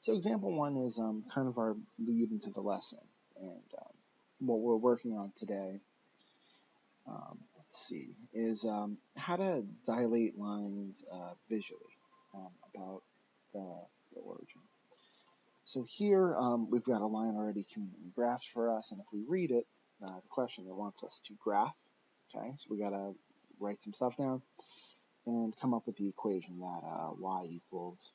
So example one is kind of our lead into the lesson, and what we're working on today, let's see, is how to dilate lines visually about the, the origin. So here we've got a line already graphed for us, and if we read it, the question it wants us to graph. Okay, so we gotta write some stuff down and come up with the equation that y equals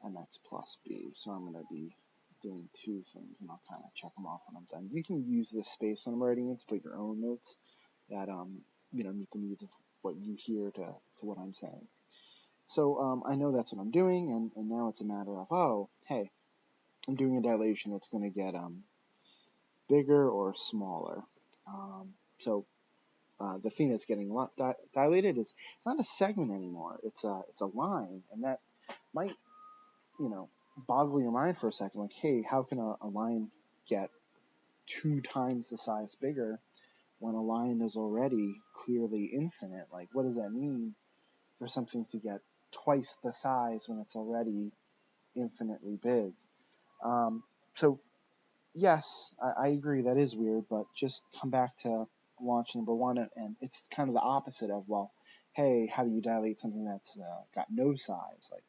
mx plus b. So I'm going to be doing two things, and I'll kind of check them off when I'm done. You can use this space when I'm writing it to put your own notes that meet the needs of what you hear to what I'm saying. So I know that's what I'm doing, and now it's a matter of, oh, hey, I'm doing a dilation that's going to get bigger or smaller. So the thing that's getting dilated is it's not a segment anymore. It's a line, and that might boggle your mind for a second. Like, hey, how can a line get 2 times the size bigger when a line is already clearly infinite? Like, what does that mean for something to get twice the size when it's already infinitely big? So yes, I agree that is weird, but just come back to launch number one, and it's kind of the opposite of, well, hey, how do you dilate something that's got no size? Like,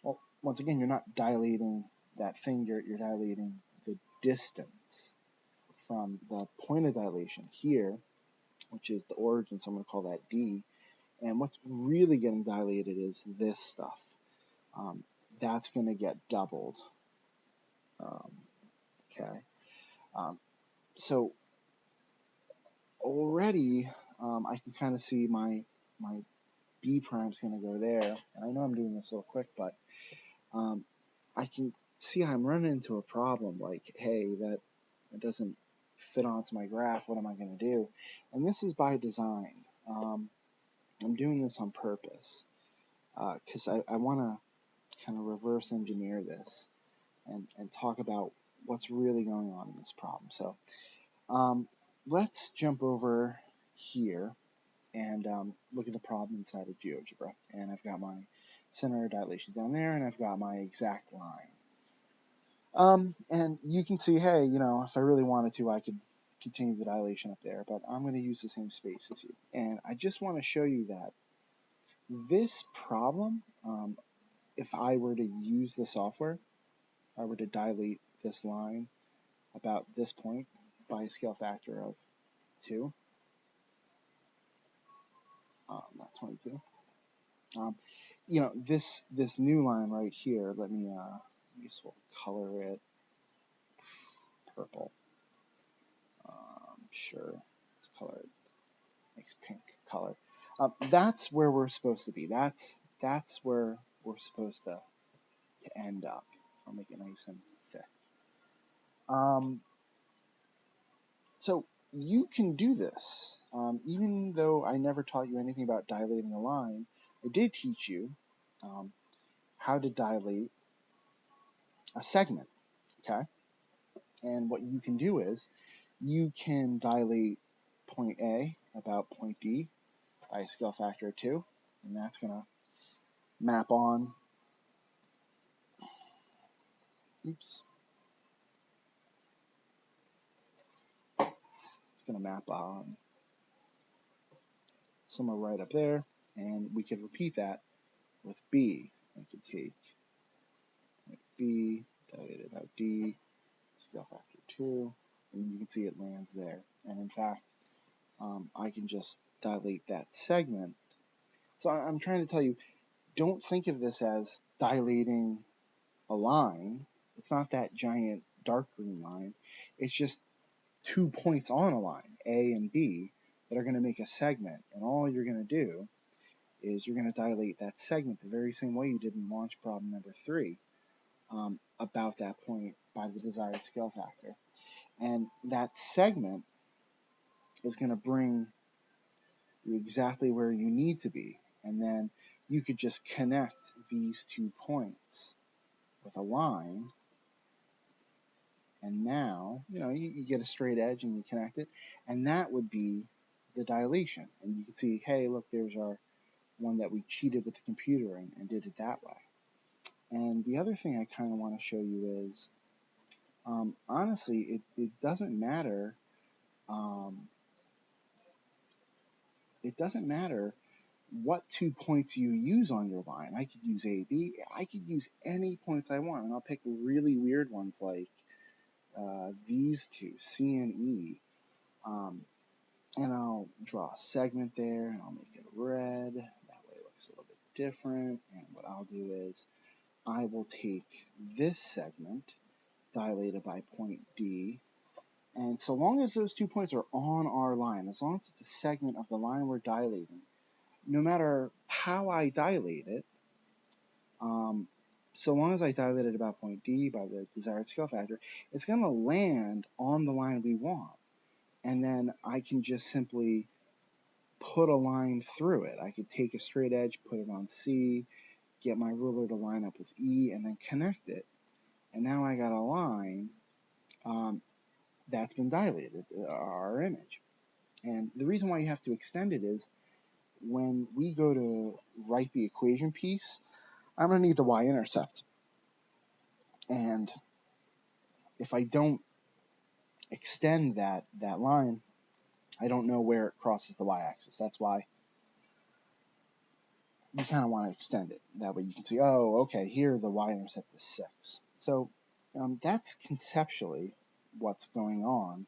well, once again, you're not dilating that thing, you're dilating the distance from the point of dilation here, which is the origin, so I'm going to call that D. And what's really getting dilated is this stuff. That's going to get doubled. Okay. So already I can kind of see my B prime's going to go there. And I know I'm doing this a little quick, but I can see I'm running into a problem. Like, hey, that doesn't fit onto my graph. What am I going to do? And this is by design. I'm doing this on purpose because I want to kind of reverse engineer this and talk about what's really going on in this problem. So let's jump over here and look at the problem inside of GeoGebra. And I've got my center of dilation down there, and I've got my exact line. And you can see, hey, if I really wanted to, I could continue the dilation up there, but I'm going to use the same space as you. And I just want to show you that this problem, if I were to use the software, if I were to dilate this line about this point by a scale factor of 2, not 22, this new line right here, let me, I guess we'll color it purple. Sure, let's color it nice pink color. That's where we're supposed to be. That's where we're supposed to end up. I'll make it nice and thick. So you can do this. Even though I never taught you anything about dilating a line, I did teach you how to dilate a segment. Okay, and what you can do is you can dilate point A about point D by a scale factor of 2, and that's going to map on. Oops. It's going to map on somewhere right up there, and we could repeat that with B. I could take B, dilate it out D, scale factor 2, and you can see it lands there. And in fact, I can just dilate that segment. So I'm trying to tell you, don't think of this as dilating a line. It's not that giant dark green line. It's just 2 points on a line, A and B, that are going to make a segment. And all you're going to do is you're going to dilate that segment the very same way you did in launch problem number 3 about that point by the desired scale factor. And that segment is going to bring you exactly where you need to be. And then you could just connect these 2 points with a line. And now, you get a straight edge and you connect it. And that would be the dilation. And you can see, hey, look, there's our one that we cheated with the computer and did it that way. And the other thing I kind of want to show you is, honestly, it doesn't matter. Um, it doesn't matter what 2 points you use on your line. I could use A, B. I could use any points I want, and I'll pick really weird ones like these two, C and E. And I'll draw a segment there, and I'll make it red. That way it looks a little bit different. And what I'll do is I will take this segment, dilated by point D, and so long as those 2 points are on our line, as long as it's a segment of the line we're dilating, no matter how I dilate it, so long as I dilate it about point D by the desired scale factor, it's going to land on the line we want. And then I can just simply put a line through it. I could take a straight edge, put it on C, get my ruler to line up with E, and then connect it. And now I got a line that's been dilated, our image. And the reason why you have to extend it is when we go to write the equation piece, I'm going to need the y-intercept. And if I don't extend that line, I don't know where it crosses the y-axis. That's why you kind of want to extend it. That way you can see, oh, okay, here the y-intercept is 6. So that's conceptually what's going on.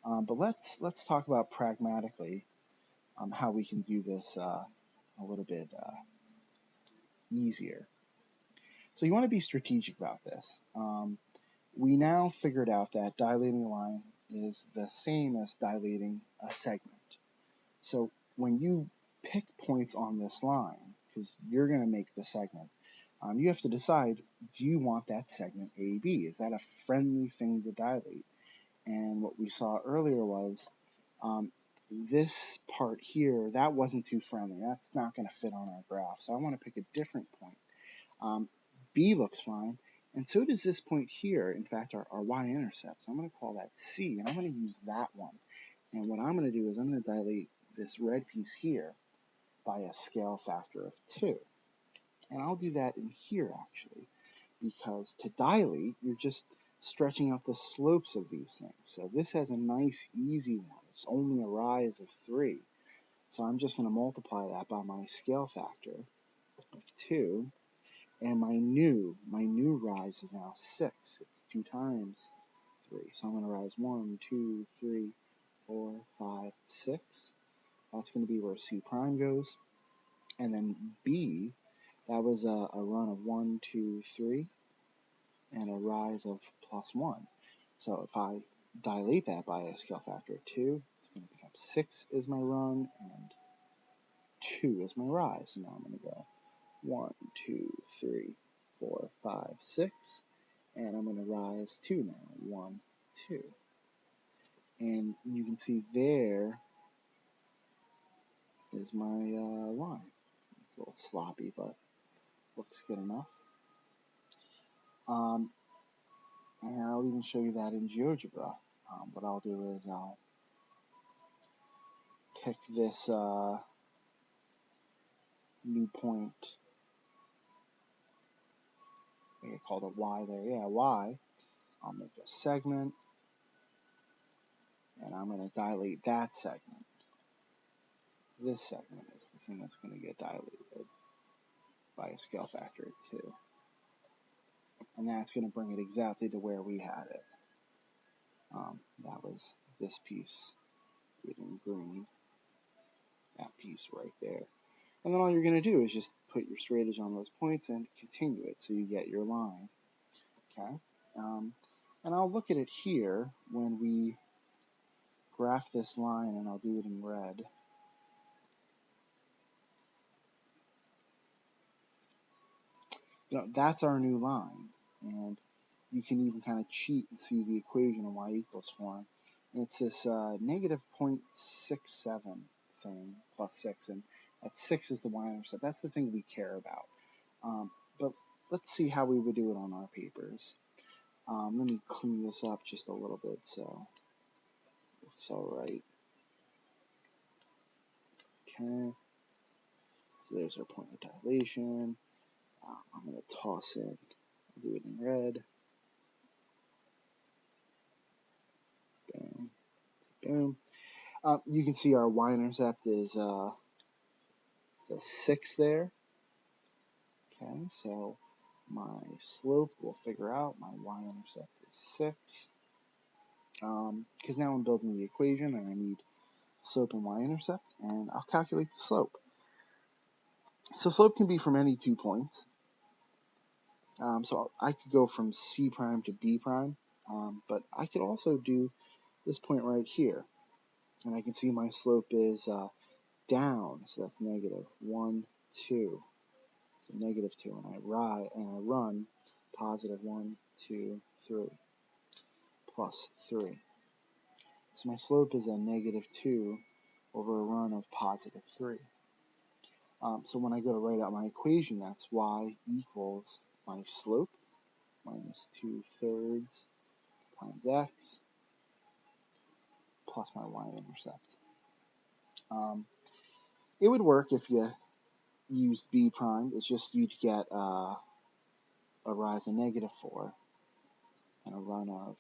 But let's talk about pragmatically how we can do this a little bit easier. So you want to be strategic about this. We now figured out that dilating a line is the same as dilating a segment. So when you pick points on this line, because you're going to make the segment, you have to decide, do you want that segment AB? Is that a friendly thing to dilate? And what we saw earlier was this part here, that wasn't too friendly. That's not going to fit on our graph. So I want to pick a different point. B looks fine, and so does this point here. In fact, our y-intercept. So I'm going to call that C, and I'm going to use that one. And what I'm going to do is I'm going to dilate this red piece here by a scale factor of 2. And I'll do that in here, actually, because to dilate, you're just stretching out the slopes of these things. So this has a nice, easy one. It's only a rise of 3. So I'm just going to multiply that by my scale factor of 2. And my new rise is now 6. It's 2 times 3. So I'm going to rise 1, 2, 3, 4, 5, 6. That's going to be where C prime goes. And then B, that was a run of 1, 2, 3, and a rise of +1. So if I dilate that by a scale factor of 2, it's going to become 6 is my run, and 2 is my rise. So now I'm going to go 1, 2, 3, 4, 5, 6, and I'm going to rise 2 now. 1, 2. And you can see there is my line. It's a little sloppy, but looks good enough. And I'll even show you that in GeoGebra. What I'll do is I'll pick this new point. I called it Y there. Yeah, Y. I'll make a segment, and I'm going to dilate that segment. This segment is the thing that's going to get dilated by a scale factor of 2. And that's going to bring it exactly to where we had it. That was this piece in green. That piece right there. And then all you're going to do is just put your straight edge on those points and continue it so you get your line. Okay? And I'll look at it here when we graph this line, and I'll do it in red. That's our new line. And you can even kind of cheat and see the equation in y equals form. And it's this negative 0.67 thing plus 6. And that 6 is the y-intercept. That's the thing we care about. But let's see how we would do it on our papers. Let me clean this up just a little bit so it looks alright. Okay. So there's our point of dilation. I'm going to toss in, I'll do it in red. Bam, boom. You can see our y-intercept is a 6 there. Okay, so my slope, we'll figure out my y-intercept is 6. Because now I'm building the equation and I need slope and y-intercept, and I'll calculate the slope. So slope can be from any 2 points. So I could go from C prime to B prime, but I could also do this point right here. And I can see my slope is down, so that's negative 1, 2. So negative 2, and I run positive 1, 2, 3, plus 3. So my slope is a negative 2 over a run of positive 3. So when I go to write out my equation, that's y equals my slope minus 2/3 times x plus my y-intercept. It would work if you used b prime. It's just you'd get a rise of negative 4 and a run of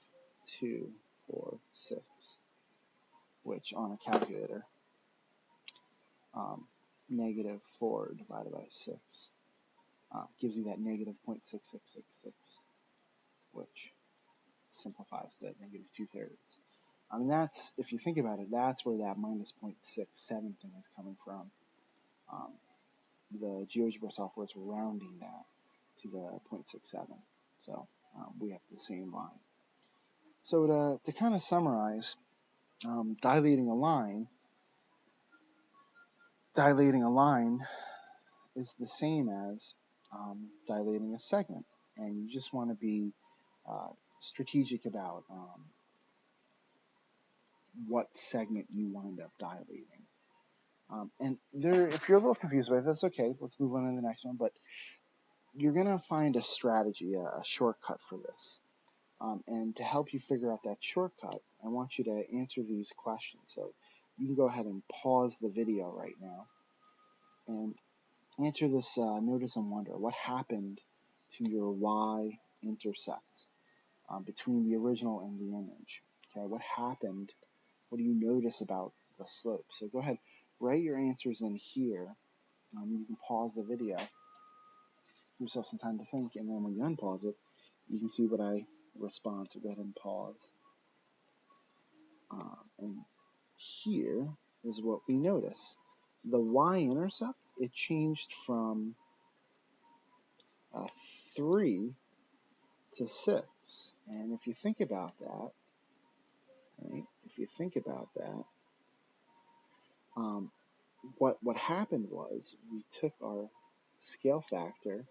2, 4, 6, which on a calculator, negative 4 divided by 6 gives you that negative 0.6666, which simplifies to negative 2/3. I mean, that's, if you think about it, that's where that minus 0.67 thing is coming from. The GeoGebra software is rounding that to the 0.67. So we have the same line. So to kind of summarize, dilating a line is the same as dilating a segment, and you just want to be strategic about what segment you wind up dilating. And if you're a little confused by this, okay, let's move on to the next one. But you're going to find a strategy, a shortcut for this. And to help you figure out that shortcut, I want you to answer these questions. So you can go ahead and pause the video right now and answer this notice and wonder. What happened to your y-intercept between the original and the image? Okay, what happened? What do you notice about the slope? So go ahead, write your answers in here. You can pause the video, give yourself some time to think, and then when you unpause it, you can see what I respond. So go ahead and pause. And here is what we notice. The y-intercept, it changed from 3 to 6. And if you think about that, right, what happened was we took our scale factor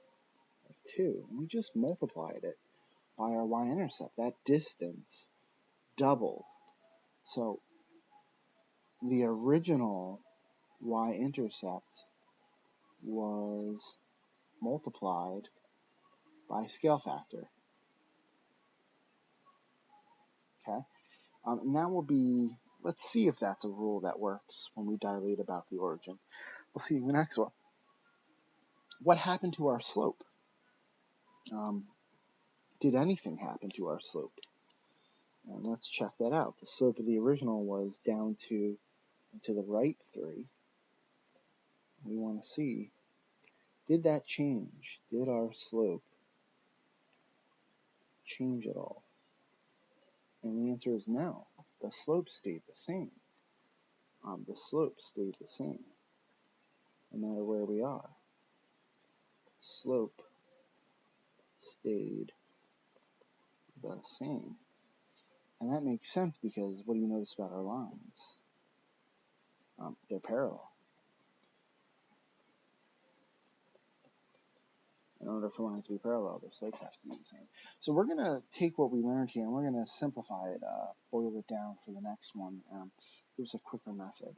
of 2 and we just multiplied it by our y-intercept. That distance doubled. So the original y-intercept was multiplied by scale factor. Okay, and that will be, let's see if that's a rule that works when we dilate about the origin. We'll see in the next one. What happened to our slope? Did anything happen to our slope? And let's check that out. The slope of the original was down to the right 3. We want to see, did that change? Did our slope change at all? And the answer is no. The slope stayed the same. The slope stayed the same, no matter where we are. Slope stayed the same. And that makes sense because what do you notice about our lines? They're parallel. In order for lines to be parallel, their slopes have to be the same. So we're going to take what we learned here and we're going to simplify it, boil it down for the next one. Here's a quicker method.